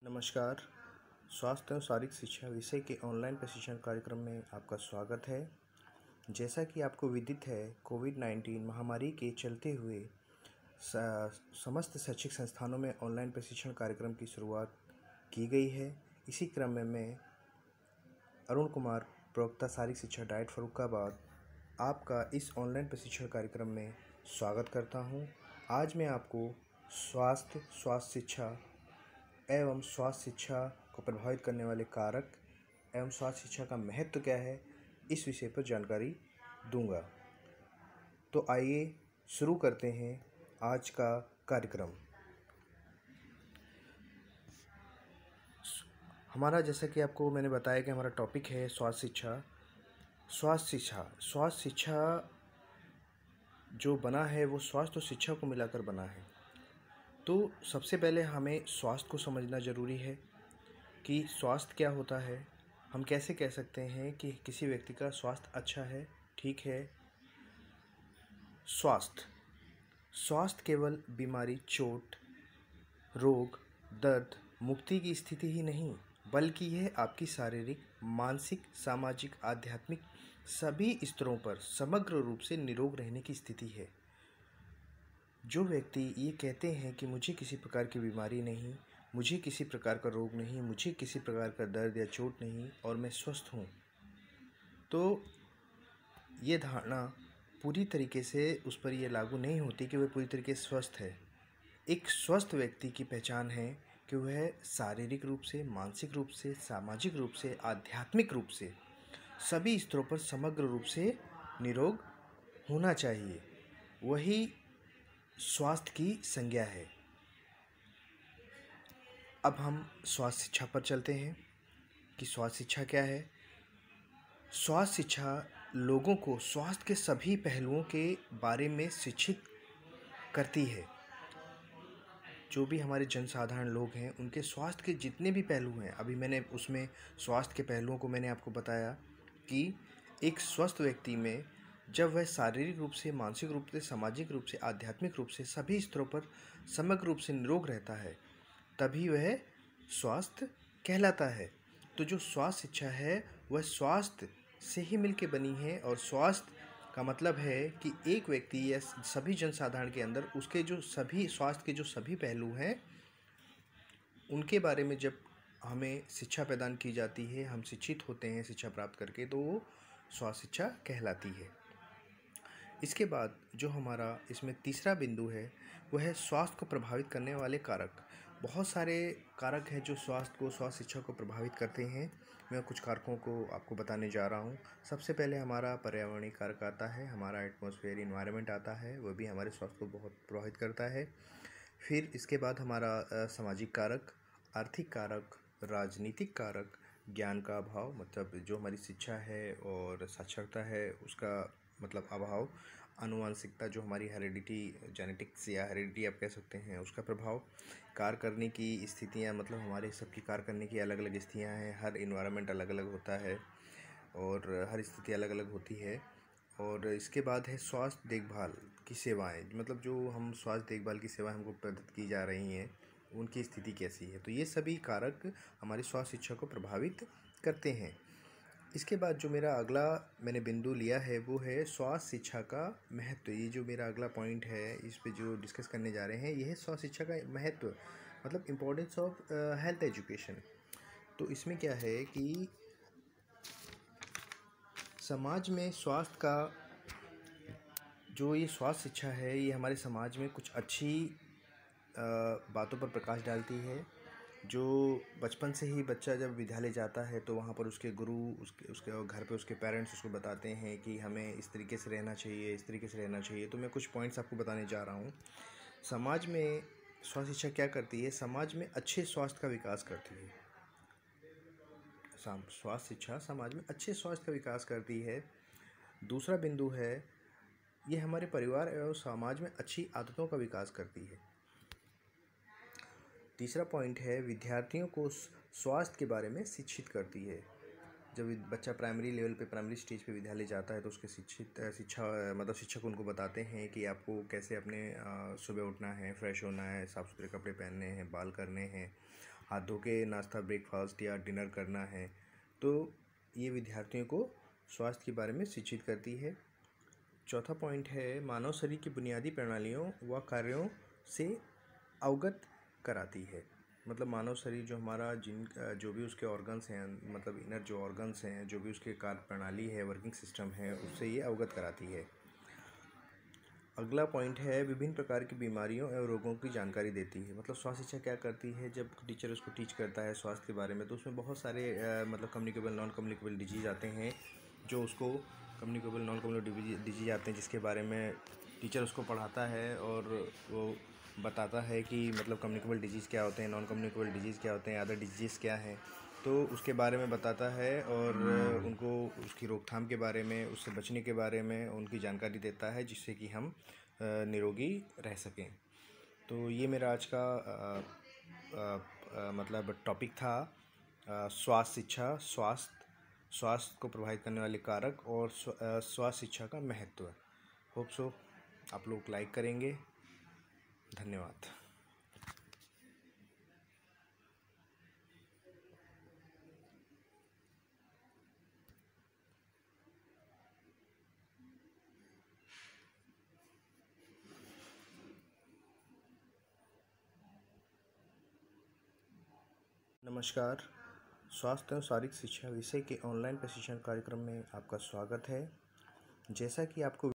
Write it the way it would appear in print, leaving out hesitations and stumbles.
नमस्कार। स्वास्थ्य एवं शारीरिक शिक्षा विषय के ऑनलाइन प्रशिक्षण कार्यक्रम में आपका स्वागत है। जैसा कि आपको विदित है, कोविड-19 महामारी के चलते हुए समस्त शैक्षिक संस्थानों में ऑनलाइन प्रशिक्षण कार्यक्रम की शुरुआत की गई है। इसी क्रम में मैं अरुण कुमार, प्रवक्ता शारीरिक शिक्षा डाइट फर्रुखाबाद, आपका इस ऑनलाइन प्रशिक्षण कार्यक्रम में स्वागत करता हूं। आज मैं आपको स्वास्थ्य शिक्षा एवं स्वास्थ्य शिक्षा को प्रभावित करने वाले कारक एवं स्वास्थ्य शिक्षा का महत्व क्या है, इस विषय पर जानकारी दूंगा। तो आइए शुरू करते हैं आज का कार्यक्रम। हमारा, जैसा कि आपको मैंने बताया कि हमारा टॉपिक है स्वास्थ्य शिक्षा। स्वास्थ्य शिक्षा जो बना है वो स्वास्थ्य और शिक्षा को मिलाकर बना है। तो सबसे पहले हमें स्वास्थ्य को समझना ज़रूरी है कि स्वास्थ्य क्या होता है। हम कैसे कह सकते हैं कि किसी व्यक्ति का स्वास्थ्य अच्छा है, ठीक है। स्वास्थ्य केवल बीमारी, चोट, रोग, दर्द, मुक्ति की स्थिति ही नहीं, बल्कि यह आपकी शारीरिक, मानसिक, सामाजिक, आध्यात्मिक सभी स्तरों पर समग्र रूप से निरोग रहने की स्थिति है। जो व्यक्ति ये कहते हैं कि मुझे किसी प्रकार की बीमारी नहीं, मुझे किसी प्रकार का रोग नहीं, मुझे किसी प्रकार का दर्द या चोट नहीं और मैं स्वस्थ हूँ, तो ये धारणा पूरी तरीके से उस पर ये लागू नहीं होती कि वह पूरी तरीके से स्वस्थ है। एक स्वस्थ व्यक्ति की पहचान है कि वह शारीरिक रूप से, मानसिक रूप से, सामाजिक रूप से, आध्यात्मिक रूप से सभी स्तरों पर समग्र रूप से निरोग होना चाहिए। वही स्वास्थ्य की संज्ञा है। अब हम स्वास्थ्य शिक्षा पर चलते हैं कि स्वास्थ्य शिक्षा क्या है। स्वास्थ्य शिक्षा लोगों को स्वास्थ्य के सभी पहलुओं के बारे में शिक्षित करती है। जो भी हमारे जनसाधारण लोग हैं, उनके स्वास्थ्य के जितने भी पहलू हैं, अभी मैंने उसमें स्वास्थ्य के पहलुओं को मैंने आपको बताया कि एक स्वस्थ व्यक्ति में जब वह शारीरिक रूप से, मानसिक रूप से, सामाजिक रूप से, आध्यात्मिक रूप से सभी स्तरों पर समग्र रूप से निरोग रहता है, तभी वह स्वास्थ्य कहलाता है। तो जो स्वास्थ्य शिक्षा है वह स्वास्थ्य से ही मिलके बनी है। और स्वास्थ्य का मतलब है कि एक व्यक्ति या सभी जनसाधारण के अंदर उसके जो सभी स्वास्थ्य के जो सभी पहलू हैं, उनके बारे में जब हमें शिक्षा प्रदान की जाती है, हम शिक्षित होते हैं शिक्षा प्राप्त करके, तो वो स्वास्थ्य शिक्षा कहलाती है। इसके बाद जो हमारा इसमें तीसरा बिंदु है वह है स्वास्थ्य को प्रभावित करने वाले कारक। बहुत सारे कारक हैं जो स्वास्थ्य शिक्षा को प्रभावित करते हैं। मैं कुछ कारकों को आपको बताने जा रहा हूँ। सबसे पहले हमारा पर्यावरणीय कारक आता है, हमारा एटमॉस्फेयर, इन्वायरमेंट आता है, वह भी हमारे स्वास्थ्य को बहुत प्रभावित करता है। फिर इसके बाद हमारा सामाजिक कारक, आर्थिक कारक, राजनीतिक कारक, ज्ञान का अभाव, मतलब जो हमारी शिक्षा है और साक्षरता है उसका मतलब अभाव, आनुवांशिकता, जो हमारी हेरिडिटी, जेनेटिक्स या हेरिडिटी आप कह सकते हैं, उसका प्रभाव, कार्य करने की स्थितियाँ, मतलब हमारे सबकी कार्य करने की अलग अलग स्थितियाँ हैं। हर इन्वायरमेंट अलग अलग होता है और हर स्थिति अलग अलग होती है। और इसके बाद है स्वास्थ्य देखभाल की सेवाएं, मतलब जो हम स्वास्थ्य देखभाल की सेवाएं हमको प्रदत्त की जा रही हैं, उनकी स्थिति कैसी है। तो ये सभी कारक हमारी स्वास्थ्य शिक्षा को प्रभावित करते हैं। इसके बाद जो मेरा अगला मैंने बिंदु लिया है वो है स्वास्थ्य शिक्षा का महत्व। ये जो मेरा अगला पॉइंट है, इस पे जो डिस्कस करने जा रहे हैं, यह है स्वास्थ्य शिक्षा का महत्व, मतलब इम्पोर्टेंस ऑफ हेल्थ एजुकेशन। तो इसमें क्या है कि समाज में स्वास्थ्य का जो ये स्वास्थ्य शिक्षा है, ये हमारे समाज में कुछ अच्छी बातों पर प्रकाश डालती है। जो बचपन से ही बच्चा जब विद्यालय जाता है तो वहाँ पर उसके गुरु, उसके घर पे उसके पेरेंट्स उसको बताते हैं कि हमें इस तरीके से रहना चाहिए, इस तरीके से रहना चाहिए। तो मैं कुछ पॉइंट्स आपको बताने जा रहा हूँ। समाज में स्वास्थ्य शिक्षा क्या करती है? समाज में अच्छे स्वास्थ्य का विकास करती है। स्वास्थ्य शिक्षा समाज में अच्छे स्वास्थ्य का विकास करती है। दूसरा बिंदु है, ये हमारे परिवार एवं समाज में अच्छी आदतों का विकास करती है। तीसरा पॉइंट है, विद्यार्थियों को स्वास्थ्य के बारे में शिक्षित करती है। जब बच्चा प्राइमरी लेवल पे, प्राइमरी स्टेज पे विद्यालय जाता है तो उसके शिक्षक उनको बताते हैं कि आपको कैसे अपने सुबह उठना है, फ्रेश होना है, साफ़ सुथरे कपड़े पहनने हैं, बाल करने हैं, हाथ धो के नाश्ता ब्रेकफास्ट या डिनर करना है। तो ये विद्यार्थियों को स्वास्थ्य के बारे में शिक्षित करती है। चौथा पॉइंट है मानव शरीर की बुनियादी प्रणालियों व कार्यों से अवगत कराती है। मतलब मानव शरीर जो हमारा जो भी उसके ऑर्गन्स हैं, मतलब इनर जो ऑर्गन्स हैं, जो भी उसके कार्य प्रणाली है, वर्किंग सिस्टम है, उससे ये अवगत कराती है। अगला पॉइंट है विभिन्न प्रकार की बीमारियों एवं रोगों की जानकारी देती है। मतलब स्वास्थ्य शिक्षा क्या करती है, जब टीचर उसको टीच करता है स्वास्थ्य के बारे में, तो उसमें बहुत सारे मतलब कम्युनिकेबल नॉन कम्युनिकेबल डिजीज़ आते हैं, जो उसको कम्युनिकेबल नॉन कम्युनिकेबल डिजीज़ आते हैं जिसके बारे में टीचर उसको पढ़ाता है और वो बताता है कि मतलब कम्युनिकेबल डिजीज़ क्या होते हैं, नॉन कम्युनिकेबल डिजीज़ क्या होते हैं, अदर डिजीज़ क्या हैं, तो उसके बारे में बताता है और उनको उसकी रोकथाम के बारे में, उससे बचने के बारे में उनकी जानकारी देता है, जिससे कि हम निरोगी रह सकें। तो ये मेरा आज का मतलब टॉपिक था, स्वास्थ्य शिक्षा, स्वास्थ्य को प्रभावित करने वाले कारक और स्वास्थ्य शिक्षा का महत्व। होप सो आप लोग लाइक करेंगे। धन्यवाद। नमस्कार। स्वास्थ्य एवं शारीरिक शिक्षा विषय के ऑनलाइन प्रशिक्षण कार्यक्रम में आपका स्वागत है। जैसा कि आपको